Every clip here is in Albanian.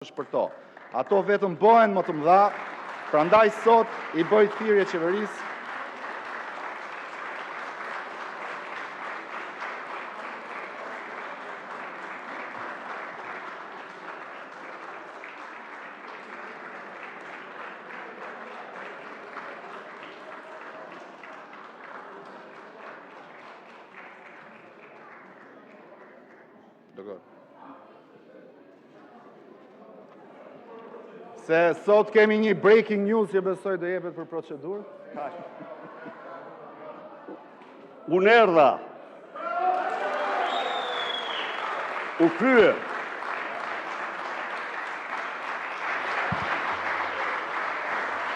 është për to. Ato vetëm bëhen më të mëdha, prandaj sot i bëj thirrje qeverisë se sot kemi një breaking news që besoj do jepet për procedurë. Unë erdha. U krye.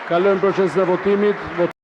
Kalojmë procesin e votimit.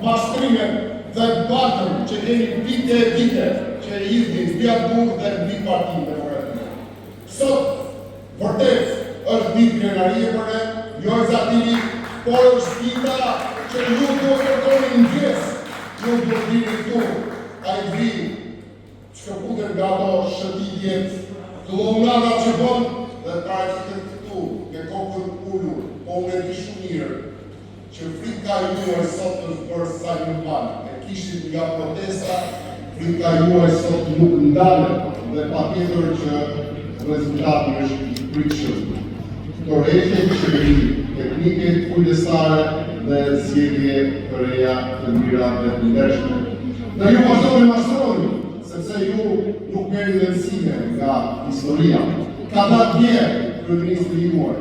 Mastrimet dhe batën që keni vite e vite që e izdin zbjat burë dhe në ditë partinë demokratike. Sot, vërtet, është ditë krenarie për ne, jo egzatimi, por është dita që ju duhet të kërkoni në gjesë, ju duhet të dini këtu, a i dri, që këputën nga do shëtitjet, të lomnada që bënë, dhe ta e që të këtu, me kokën ullur, po me di shumë mirë, që frika juaj sot është bërë sa një panë, e kishit nga protesta, frika juaj sot nuk ndale, dhe pa tjetër që rezultati është i pritshëm. Tërheqje qeveri, teknike kujdesare dhe zgjedhje të reja të mira dhe të ndershme. Dhe ju vazhdoni mashtroni, sepse ju nuk merrni mësime nga historia. Ka datë vjerë kryeministri juaj,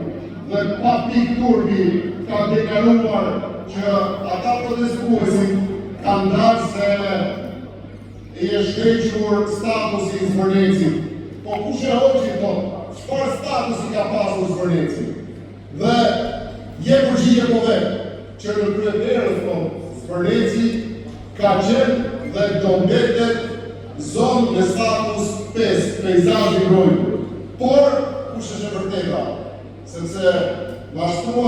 dhe pa pikë turbi ka deklaruar që ata protestuesit kanë ndarë se i e shkrequr statusi i Zvërnecit. Po kush e hoqi thot, çfarë statusi ka pasur Zvërneci? Dhe je përgjigje po vetë, që në kryeterës thot, Zvërneci ka qenë dhe do mbetet zonë me status 5, peizazhi mbrojtur. Por kush është e vërteta? Sepse mashtruan